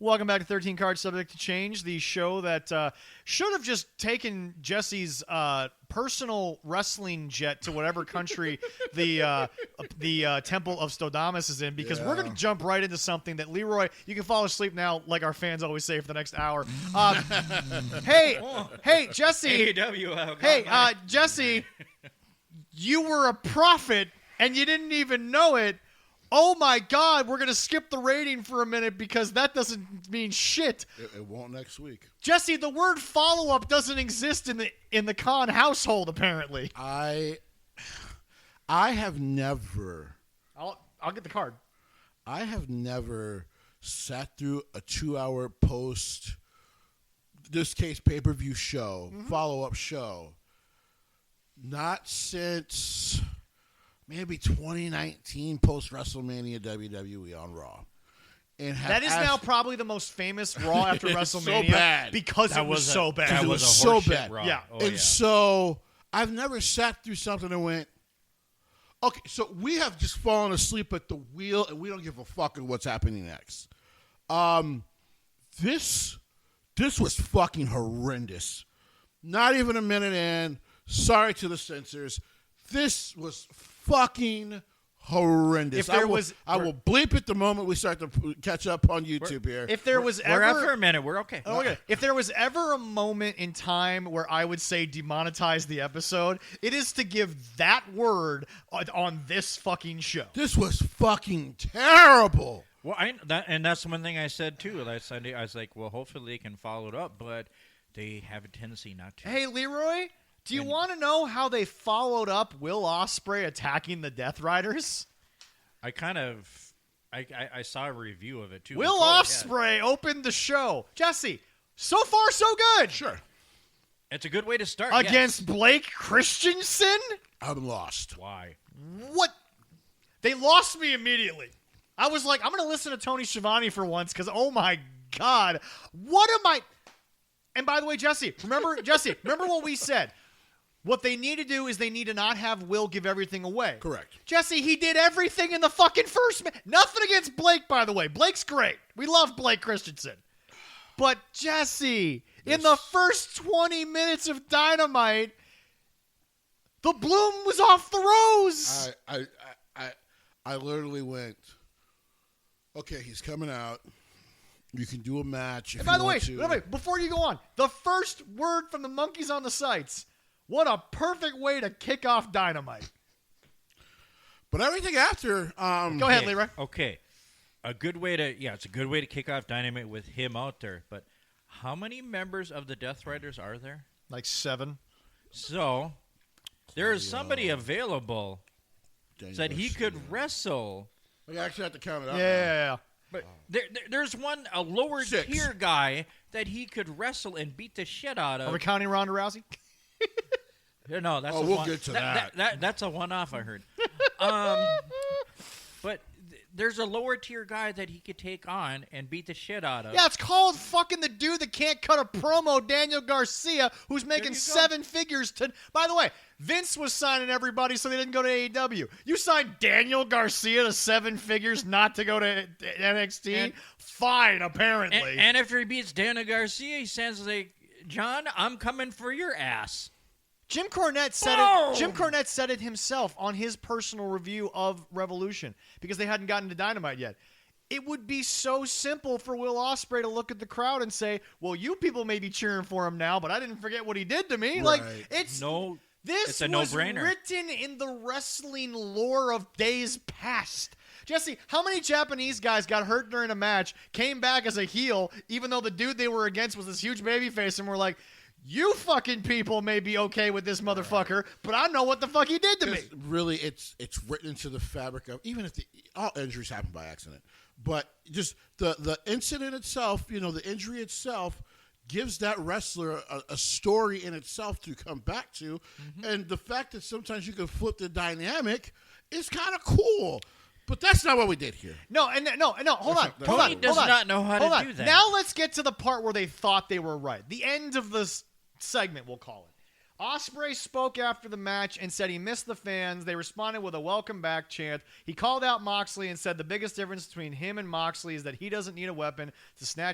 Welcome back to 13 Cards Subject to Change, the show that should have just taken Jesse's personal wrestling jet to whatever country the Temple of Stodamus is in, because we're going to jump right into something that, Leroy, you can fall asleep now, like our fans always say, for the next hour. Hey, Jesse. AEW. Jesse, you were a prophet, and you didn't even know it. Oh my God, we're going to skip the rating for a minute because that doesn't mean shit. It won't next week. Jesse, the word follow-up doesn't exist in the Khan household, apparently. I have never... I'll get the card. I have never sat through a 2-hour post, this case pay-per-view show, follow-up show, not since... maybe 2019 post-WrestleMania WWE on Raw. And that is now probably the most famous Raw after WrestleMania. So bad. Because it was so bad. That was so bad. Raw. Yeah. So I've never sat through something and went, okay, so we have just fallen asleep at the wheel and we don't give a fuck what's happening next. This was fucking horrendous. Not even a minute in. Sorry to the censors. This was fucking horrendous. I will bleep it the moment we start to catch up on YouTube here. If there was We're ever out for a minute. We're okay. Oh, okay. If there was ever a moment in time where I would say demonetize the episode, it is to give that word on this fucking show. This was fucking terrible. Well, and that's one thing I said too last Sunday. I was like, well, hopefully they can follow it up, but they have a tendency not to. Hey, Leroy, do you want to know how they followed up Will Ospreay attacking the Death Riders? I saw a review of it too. Will Ospreay opened the show. Jesse, so far so good. Sure. It's a good way to start. Against Blake Christensen? I'm lost. Why? What? They lost me immediately. I was like, I'm going to listen to Tony Schiavone for once because, oh my God, what am I... And by the way, Jesse, remember what we said? What they need to do is they need to not have Will give everything away. Correct. Jesse, he did everything in the fucking first minute. Nothing against Blake, by the way. Blake's great. We love Blake Christensen. But Jesse, in the first 20 minutes of Dynamite, the bloom was off the rose. I literally went, okay, he's coming out. You can do a match if by you the want to. way, before you go on, the first word from the monkeys on the sites. What a perfect way to kick off Dynamite. But everything after... Go ahead, Leroy. Okay. It's a good way to kick off Dynamite with him out there. But how many members of the Death Riders are there? Like 7. So, there is somebody available that he could wrestle. We actually have to count it out. Yeah. But there's a lower 6. tier guy that he could wrestle and beat the shit out of. Are we counting Ronda Rousey? No, that's we'll get to that. That's a one-off, I heard. But there's a lower tier guy that he could take on and beat the shit out of. Yeah, it's called fucking the dude that can't cut a promo, Daniel Garcia, who's making 7 figures. By the way, Vince was signing everybody so they didn't go to AEW. You signed Daniel Garcia to 7 figures not to go to NXT? Fine, apparently. And after he beats Daniel Garcia, he says, like, John, I'm coming for your ass. Jim Cornette said it. Jim Cornette said it himself on his personal review of Revolution because they hadn't gotten to Dynamite yet. It would be so simple for Will Ospreay to look at the crowd and say, "Well, you people may be cheering for him now, but I didn't forget what he did to me." Right. Like it's a was no-brainer. Written in the wrestling lore of days past. Jesse, how many Japanese guys got hurt during a match, came back as a heel, even though the dude they were against was this huge babyface, and were like, you fucking people may be okay with this motherfucker, but I know what the fuck he did to me. Really, it's written into the fabric of, even if all injuries happen by accident, but just the incident itself, the injury itself gives that wrestler a story in itself to come back to, and the fact that sometimes you can flip the dynamic is kind of cool. But that's not what we did here. No, hold on. Tony does not know how to do that. Now let's get to the part where they thought they were right. The end of this segment, we'll call it. Ospreay spoke after the match and said he missed the fans. They responded with a welcome back chant. He called out Moxley and said the biggest difference between him and Moxley is that he doesn't need a weapon to snatch